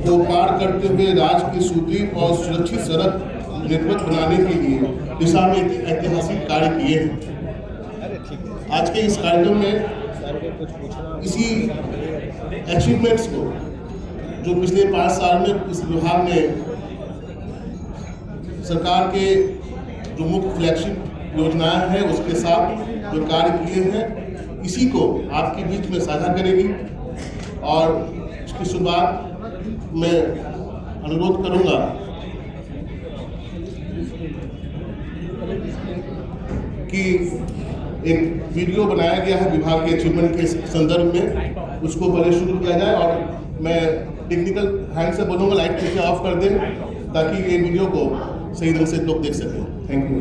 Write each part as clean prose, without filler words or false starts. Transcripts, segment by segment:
को पार करते हुए राज्य की सुदृढ़ और सुरक्षित सड़क नेटवर्क बनाने के लिए दिशा में ऐतिहासिक कार्य किए हैं। आज के इस कार्यक्रम में इसी अचीवमेंट्स को जो पिछले 5 साल में इस विभाग ने सरकार के जो मुख्य फ्लैगशिप योजनाएं हैं उसके साथ जो कार्य किए हैं, इसी को आपके बीच में साझा करेगी। और इसकी शुरुआत मैं अनुरोध करूंगा कि एक वीडियो बनाया गया है विभाग के अचीवमेंट के संदर्भ में, उसको पहले शुरू किया जाए। और मैं टेक्निकल हैंड से बोलूँगा लाइट पीछे ऑफ कर दें ताकि ये वीडियो को सही ढंग से लोग देख सकें। Thank you.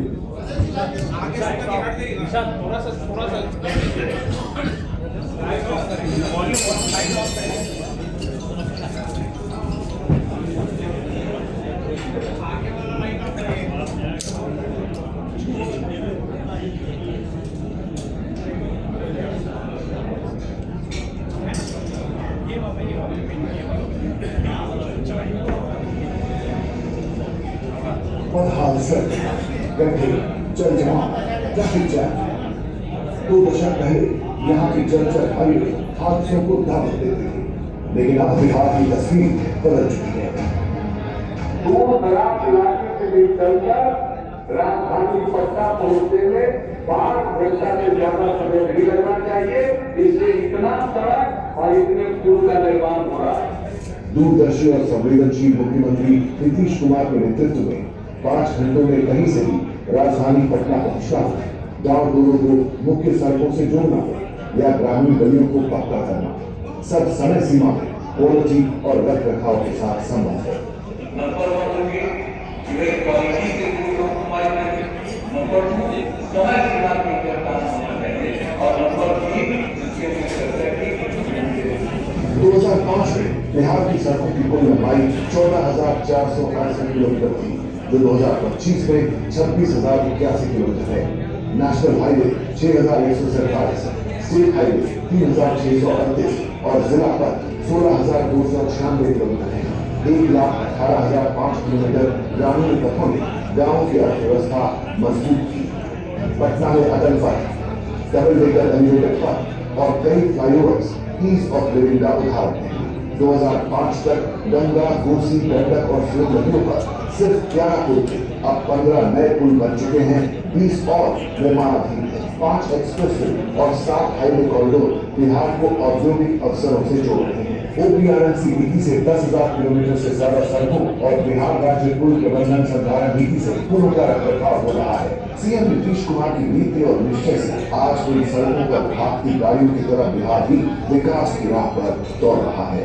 गड्ढे, जल जमाव, ट्रैफिक जैम। 2 दशक पहले यहाँ की जर्जर हाईवे हादसों को दावत देती थी, लेकिन अब बिहार की तस्वीर बदल चुकी है। दूर दराज इलाके से भी चलकर राजधानी पटना पहुंचने में 5 घंटा से ज्यादा समय नहीं लगना चाहिए। इससे इतना सड़क और इतने पुल का निर्माण हो रहा है। दूरदर्शी और संवेदनशील मुख्यमंत्री नीतीश कुमार के नेतृत्व में 5 घंटों में कहीं से भी राजधानी पटना पहुंचना हो, गाँव दोनों को मुख्य सड़कों से जोड़ना हो या ग्रामीण गलियों को पक्का करना, सब समय सीमा में क्वालिटी और रख रखाव के साथ संभव है। दो 2005 में बिहार की सड़कों की कुल लंबाई 14,468 किलोमीटर थी, जो 2025 में 26,081 किलोमीटर है। नेशनल हाईवे 6,147, स्टेट हाईवे 3,638 और जिला पर 16,296 किलोमीटर है। 1,18,005 किलोमीटर ग्रामीण पथों ने गाँव की अर्थव्यवस्था मजबूत की। पटना में अटल पथ, डबल डेकर एलिवेटेड पथ और कई फ्लाईओवर्स ईज ऑफ लिविंग का उदाहरण है। 2005 तक गंगा, कोसी, गंडक और सोन नदियों पर सिर्फ 11 पुल थे, अब 15 नए पुल बन चुके हैं, 20 और निर्माणाधीन है। 5 एक्सप्रेसवे और 7 हाईवे कॉरिडोर बिहार को औद्योगिक अवसरों से जोड़ रहे हैं। OPRNC नीति से 10,000 किलोमीटर से ज्यादा सड़कों और बिहार राज्य पुल प्रबंधन संधारण नीति से पुलों का रखरखाव हो रहा है। सीएम नीतीश कुमार की नीति और निश्चय से आज इन सड़कों पर भागती गाड़ियों की तरह बिहार भी विकास की राह पर दौड़ रहा है।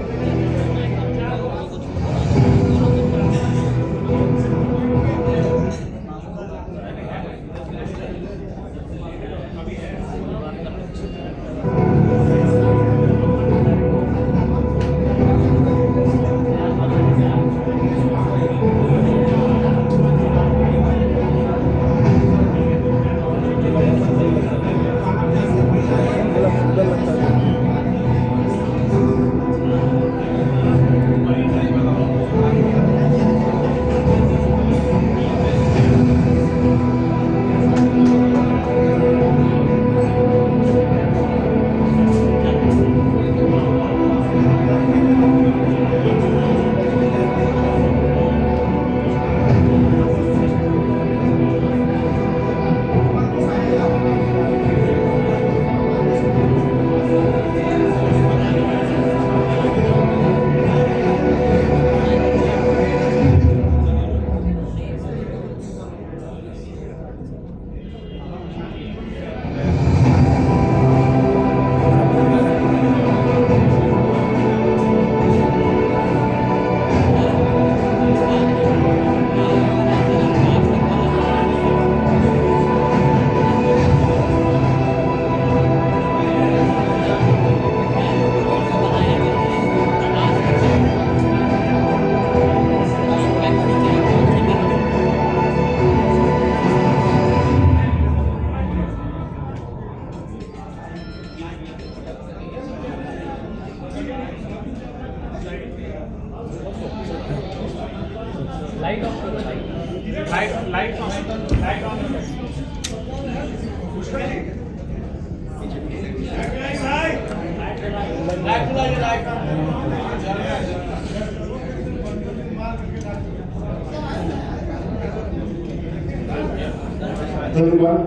धन्यवाद।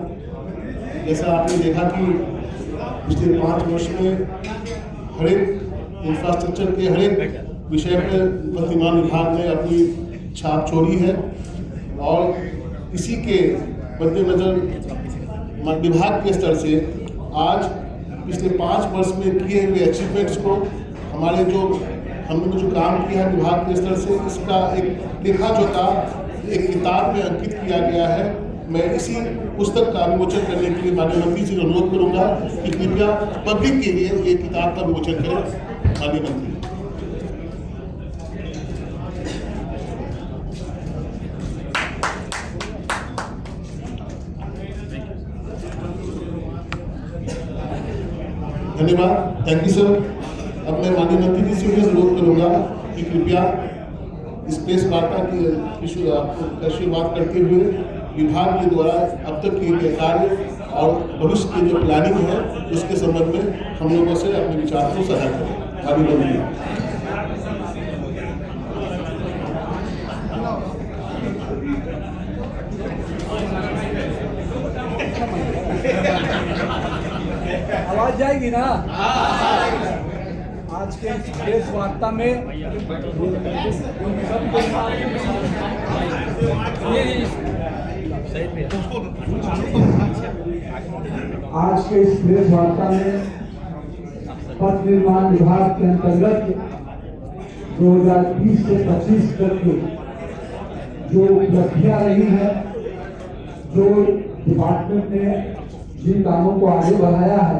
जैसा आपने देखा कि पिछले 5 वर्ष में हर एक इंफ्रास्ट्रक्चर के हर एक विषय पर प्रतिमान विभाग ने अपनी छाप छोड़ी है और इसी के मद्देनजर विभाग के स्तर से आज पिछले 5 वर्ष में किए हुए अचीवमेंट्स को हमने जो काम किया है विभाग के स्तर से इसका एक लेखा जोखा एक किताब में अंकित किया गया है। मैं इसी पुस्तक का विमोचन करने के लिए माननीय मंत्री जी से अनुरोध करूंगा कि कृपया पब्लिक के लिए ये किताब का विमोचन करें। माननीय मंत्री। धन्यवाद, थैंक यू सर। अब मैं माननीय मंत्री जी से अनुरोध करूंगा कि कृपया इस प्रेस वार्ता की शुरुआत करते हुए विभाग के द्वारा अब तक किए गए कार्य और भविष्य की जो प्लानिंग है उसके संबंध में हम लोगों से अपने विचार को साझा करें। माननीय मंत्री। आवाज जाएगी ना? आज के इस प्रेस वार्ता में आज के इस प्रेस वार्ता में पथ निर्माण विभाग के अंतर्गत 2020 से 25 तक की जो उपलब्धियां रही हैं, जो डिपार्टमेंट ने जिन कामों को आगे बढ़ाया है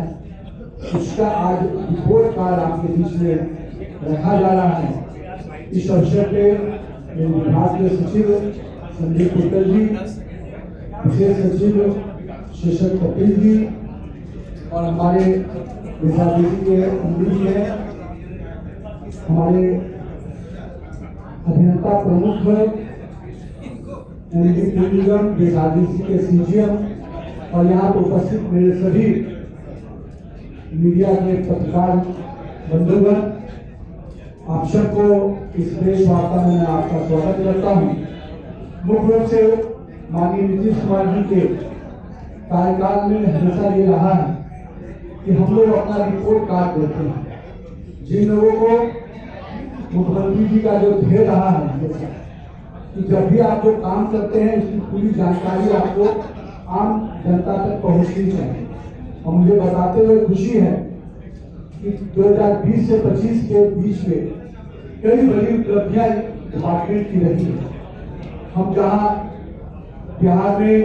उसका आज रिपोर्ट कार्ड आपके बीच में रखा जा रहा है। इस अवसर पे विभाग के सचिव संदीप कुट्टल जी, विशेष सचिव शेषक कपिल जी और हमारे विभाग के मंत्री हैं, हमारे अभियंता प्रमुख निगम के सीजीएम और यहाँ पर उपस्थित मेरे सभी मीडिया के पत्रकार बंधुगण, आप सबको इस प्रेस वार्ता में मैं आपका स्वागत करता हूँ। मुख्य रूप से माननीय नीतीश कुमार जी के कार्यकाल में हमेशा ये रहा है कि हम लोग अपना रिपोर्ट कार्ड देते हैं। जिन लोगों को मुख्यमंत्री जी का जो ध्येय रहा है कि जब भी आप जो काम करते हैं इसकी पूरी जानकारी आपको आम जनता तक पहुंचनी चाहिए। और मुझे बताते हुए खुशी है कि 2020 से 25 के बीच में कई बड़ी उपलब्धियां डिपार्टमेंट की रही है। हम जहां बिहार में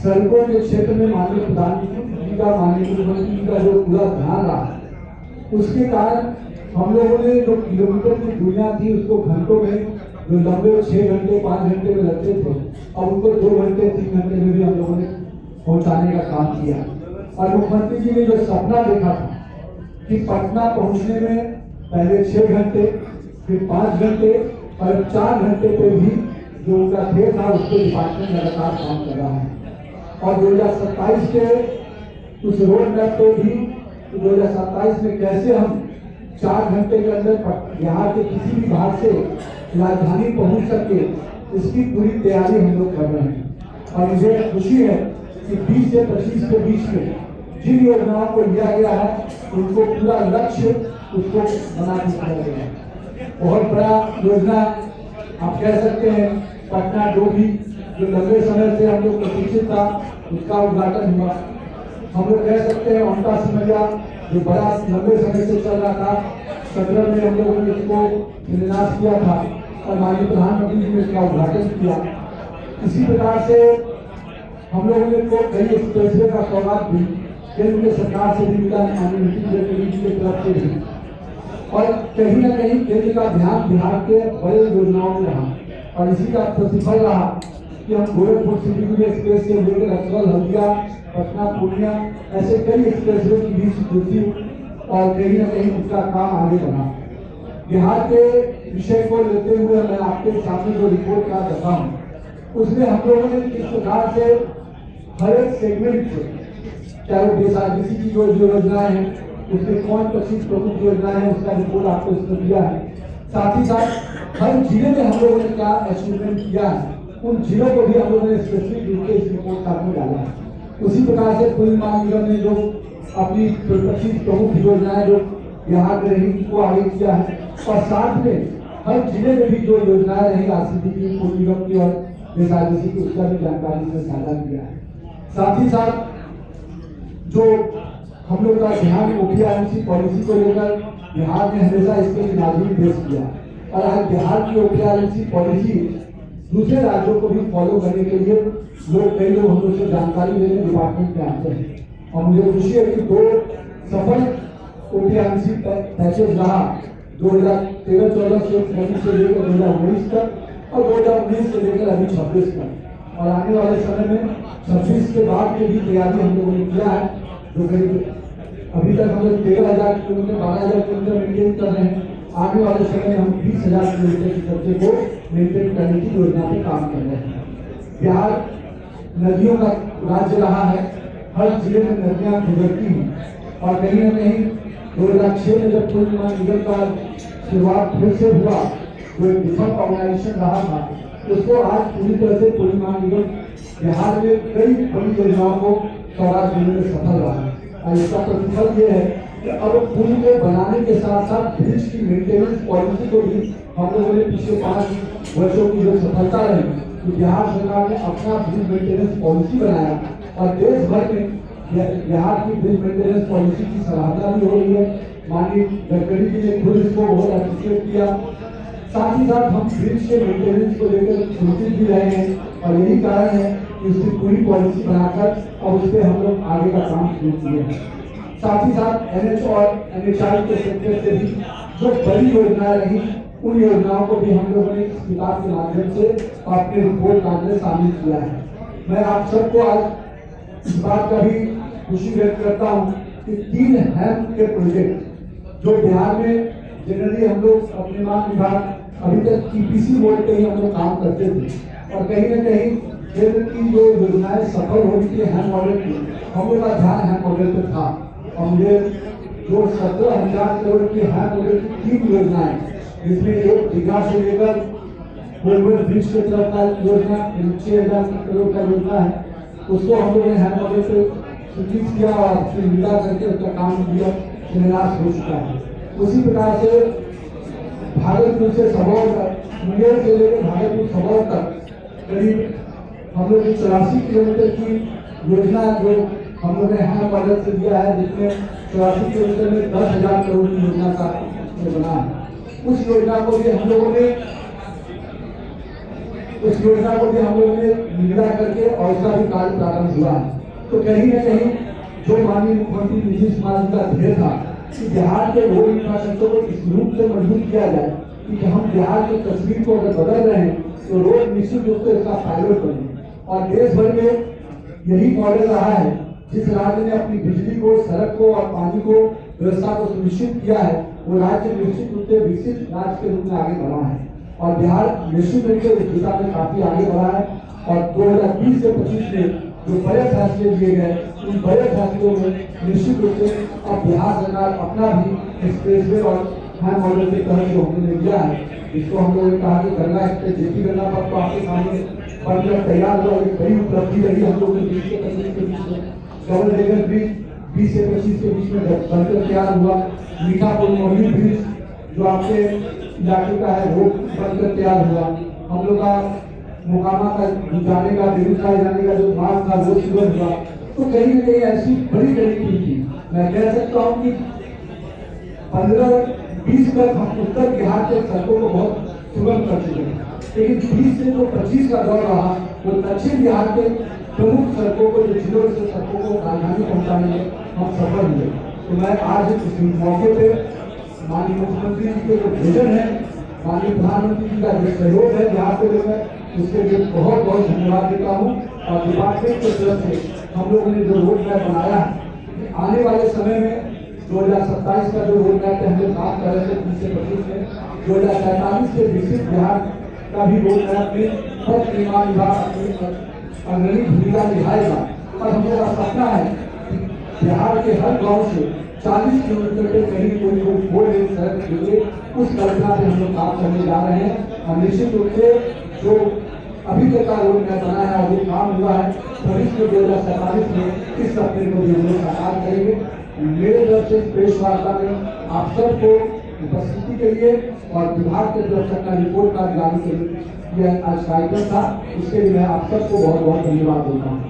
सड़कों के क्षेत्र में माननीय प्रधानमंत्री जी का, माननीय मुख्यमंत्री जी का जो पूरा ध्यान रहा, उसके कारण हम लोगों ने जो किलोमीटर की दूरियां थी उसको घंटों में, जो लंबे 6 घंटे 5 घंटे में लगते थे, अब उनको 2 घंटे 3 घंटे में भी हम लोगों ने पहुंचाने का काम किया। और मुख्यमंत्री जी ने जो सपना देखा था कि पटना पहुंचने में पहले 6 घंटे, फिर 5 घंटे और 4 घंटे पे भी जो उनका ध्येय था उसको डिपार्टमेंट लगातार काम कर रहा है। और 2027 के उस रोड मैप पे भी 2027 में कैसे हम 4 घंटे के अंदर बिहार के किसी भी भाग से राजधानी पहुंच सके, इसकी पूरी तैयारी हम लोग कर रहे हैं। और मुझे खुशी है कि 20 से 25 के बीच में जिन योजनाओं को लिया गया है उनको पूरा लक्ष्य उसको बना दिया गया है। बहुत बड़ा योजना आप कह सकते हैं पटना डोभी, जो लंबे समय से हम लोग प्रतीक्षित था, उसका उद्घाटन हुआ। हम लोग कह सकते हैं ओंटा सिमरिया, जो बड़ा लंबे समय से चल रहा था, 17 में हम लोगों ने इसको शिलान्यास किया था और माननीय प्रधानमंत्री जी ने इसका उद्घाटन किया। इसी प्रकार से हम लोगों ने तो कई एक्सप्रेसवे का सौगात भी केंद्र सरकार से भी मिला, माननीय नीतीश जी की तरफ से भी। और कहीं न कहीं केंद्र का ध्यान बिहार के बड़े योजनाओं में रहा और इसी का प्रतिफल रहा कि हम गोरखपुर सिलीगुड़ी एक्सप्रेस से लेकर रक्सौल हल्दिया, पटना पूर्णिया, ऐसे कई एक्सप्रेसवे की भी स्वीकृति और कहीं न कहीं उसका काम आगे बढ़ा। बिहार के विषय को लेते हुए मैं आपके सामने जो रिपोर्ट का रखा हूँ उसमें हम लोगों ने किस प्रकार से हर एक सेगमेंट से, चाहे बीएसआरटीसी की जो योजनाएं हैं उसमें कौन 25 प्रमुख योजनाएं हैं उसका रिपोर्ट आपको इसमें दिया है। साथ ही साथ हर जिले में हम लोगों ने क्या अचीवमेंट किया है उन जिलों को भी हम लोगों ने स्पेसिफिक रूप से इस रिपोर्ट का में डाला है। उसी प्रकार से पुलिस महानिगम ने जो अपनी 25 प्रमुख योजनाएं जो बिहार में रही उनको आगे किया है और साथ में हर जिले में भी जो योजनाएं रही आरसीडी की, पुलिस निगम की और बीएसआरटीसी की उसका भी जानकारी से साझा किया है। साथ ही साथ जो हम लोग का ध्यान ओपीआरएमसी पॉलिसी को लेकर बिहार ने हमेशा इसके नाजिर पेश किया और आज बिहार की ओपीआरएमसी पॉलिसी दूसरे राज्यों को भी फॉलो करने के लिए कई लोग हम लोग से जानकारी लेने डिपार्टमेंट में आते हैं और मुझे खुशी है कि 2 सफल ओपीआरएमसी पैकेज रहा 2013-14 से लेकर 2019 तक और 2019 से लेकर अभी 26 तक और आने वाले समय में 26 के बाद की भी तैयारी हम लोगों ने किया है जो करीब अभी तक हम लोग 13,000 किलोमीटर 12,000 किलोमीटर मेंटेन कर रहे हैं। आने वाले समय में हम 20,000 किलोमीटर की सड़कें को मेंटेन करने की योजना पे काम कर रहे हैं। बिहार नदियों का राज्य रहा है, हर जिले में नदियां गुजरती हैं और कहीं न कहीं 2006 में जब पुलिस महानिगम का शुरुआत फिर से हुआ जो एक डिफरेंट ऑर्गेनाइजेशन रहा था उसको आज पूरी तरह से पुलिस महानिगम बिहार में कई बड़ी योजनाओं को सौराष्ट्र जिले में सफल रहा है और इसका प्रतिफल ये है कि अब पुल को बनाने के साथ साथ ब्रिज की मेंटेनेंस पॉलिसी को भी हम लोगों ने पिछले 5 वर्षों की जो सफलता रही तो बिहार सरकार ने अपना ब्रिज मेंटेनेंस पॉलिसी बनाया और देश भर में बिहार की ब्रिज मेंटेनेंस पॉलिसी की सराहना भी हो रही है। माननीय गडकरी जी ने खुद इसको बहुत अप्रिशिएट किया। साथ ही साथ हम ब्रिज के मेंटेनेंस को लेकर चिंतित भी रहे हैं और यही कारण है कि उसकी पूरी पॉलिसी बनाकर अब उस पर हम लोग आगे का काम शुरू किए हैं। साथ ही साथ एनएच और एनएचआई के सेक्टर से भी जो बड़ी योजनाएं रही उन योजनाओं को भी हम लोगों ने इस किताब के माध्यम से अपने रिपोर्ट कार्ड में शामिल किया है। मैं आप सबको आज इस बात का भी खुशी व्यक्त करता हूँ कि 3 हेल्थ के प्रोजेक्ट जो बिहार में जनरली हम लोग अपने मान विभाग अभी तक टीपीसी मोड पे ही हम लोग काम करते थे और कहीं न कहीं केंद्र की जो योजनाएं सफल हो रही थी हैंड मॉडल की हम लोग का ध्यान हैंड मॉडल पे था और मुझे जो 17,000 करोड़ की हैंड मॉडल की 3 योजनाएं जिसमें एक दीघा से लेकर गोलबंद ब्रिज के तरफ का योजना 6,000 करोड़ का योजना है उसको हम लोगों ने हैंड मॉडल पे सूचित किया और फिर मिला करके उसका काम किया शिलान्यास हो चुका है। उसी प्रकार से भागलपुर से सबौर तक मुंगेर से लेकर भागलपुर सबौर तक करीब हम लोग 84 किलोमीटर की योजना जो हम लोग ने हैंड मॉडल से दिया है जिसमें 84 किलोमीटर में 10,000 करोड़ की योजना का बना है। उस योजना को भी हम लोगों ने निगरान करके और उसका भी कार्य प्रारंभ हुआ है। तो कहीं न कहीं जो माननीय मुख्यमंत्री नीतीश कुमार जी का ध्येय था कि बिहार के रोड इंफ्रास्ट्रक्चर को इस रूप से मजबूत किया जाए कि हम बिहार की तस्वीर को अगर बदल रहे हैं तो रोड निश्चित रूप से इसका पायलट बने और देश भर में यही मॉडल रहा है। जिस राज्य ने अपनी बिजली को, सड़क को और पानी को व्यवस्था को सुनिश्चित किया है वो राज्य निश्चित रूप से विकसित राज्य के रूप में आगे बढ़ा है और बिहार निश्चित रूप से इस दिशा में काफी आगे बढ़ा है और 2020 से 25 में जो बड़े फैसले लिए गए उन बड़े फैसलों में निश्चित रूप से अब बिहार सरकार अपना भी एक्सप्रेसवे और हैंड मॉडल के तहत जो हमने लिया है इसको हम लोगों ने कहा कि गंगा एक्सप्रेस जेपी गंगा पर तो आपके सामने बनकर तैयार हुआ एक बड़ी उपलब्धि रही हम लोगों के 20 से 25 के बीच में। डबल डेकर ब्रिज 20 से 25 के बीच में बनकर तैयार हुआ। मीठापुर मोहली ब्रिज जो आपके इलाके का है वो बनकर तैयार हुआ। हम लोग का मोकामा का जाने का बेगूसराय जाने का जो मार्ग था वो शुरू हुआ। तो कहीं न कहीं ऐसी बड़ी टीम थी। मैं कह सकता हूँ कि 15-20 तक हम उत्तर बिहार के सड़कों को बहुत सुगम कर चुके हैं लेकिन 20 से जो 25 का दौर रहा वो दक्षिण बिहार के प्रमुख सड़कों को जो जिलों से सड़कों को राजधानी पहुँचाने में हम सफल हुए। तो मैं आज इस मौके पे माननीय मुख्यमंत्री जी के जो विजन है, माननीय प्रधानमंत्री जी का जो सहयोग है बिहार को लेकर उसके लिए बहुत बहुत धन्यवाद देता हूँ और डिपार्टमेंट की तरफ से हम लोगों ने जो रोड मैप बनाया है आने वाले समय में 2027 का जो रोड मैप हम लोग बात कर रहे थे 30 से 25 में, 2047 के विकसित बिहार का भी रोड मैप में पथ निर्माण विभाग अग्रणी भूमिका निभाएगा। और हम लोग का सपना है कि बिहार के हर गांव से 40 किलोमीटर के करीब कोई 4 लेन सड़क जुड़े, उस कल्पना पे हम लोग काम करने जा रहे हैं। और निश्चित रूप से जो अभी तक का रोड मैप बना है और जो काम हुआ है, भविष्य में 2047 में इस सपने को भी हम लोग साकार करेंगे। मेरे तरफ से प्रेस वार्ता में आप सबको उपस्थिति के लिए और विभाग के तरफ से अपना रिपोर्ट कार्ड जारी के लिए यह आज कार्यक्रम था, इसके लिए मैं आप सबको बहुत बहुत धन्यवाद देता हूँ।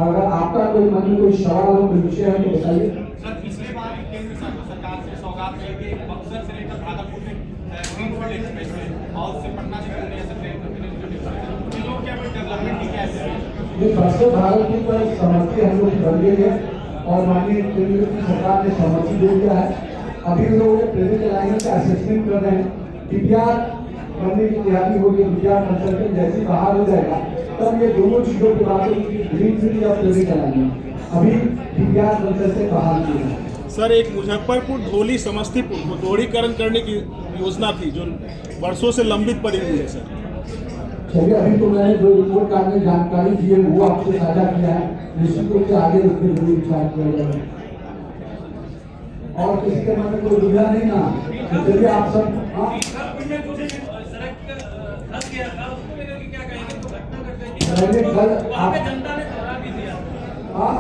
अगर आपका कोई मन में कोई सवाल हो, कोई विषय है तो बताइए। सर, पिछले बार केंद्र सरकार से सौगात मिली थी बक्सर से लेकर भागलपुर में ग्रीनफील्ड एक्सप्रेस में और उससे पटना से पूर्णिया से ट्रेन क्या डेवलपमेंट की क्या ये बक्सर भागलपुर पर सहमति हम लोग बन गई है और माननीय केंद्र की सरकार ने सहमति दे दिया है। अभी लोग ट्रेनिंग लाइन का असेसमेंट कर रहे हैं। डीपीआर बनने की तैयारी होगी, डीपीआर कंसल्टेंट जैसे बाहर हो जाएगा तब ये दोनों चीजों की बात होगी, ग्रीनफील्ड या ट्रेनिंग लाइन। अभी डीपीआर कंसल्टेंट बाहर किए हैं। सर, एक मुजफ्फरपुर धौली समस्तीपुर को दोहरीकरण करने की योजना थी जो वर्षों से लंबित पड़ी हुई है सर। चलिए, अभी तो मैंने जो रिपोर्ट कार्ड में जानकारी दी है वो आपसे साझा किया है, निश्चित रूप से आगे उस पर जरूर विचार किया जाएगा। और किसी के मन में कोई दुविधा नहीं ना, तो चलिए आप सब मैंने कल आप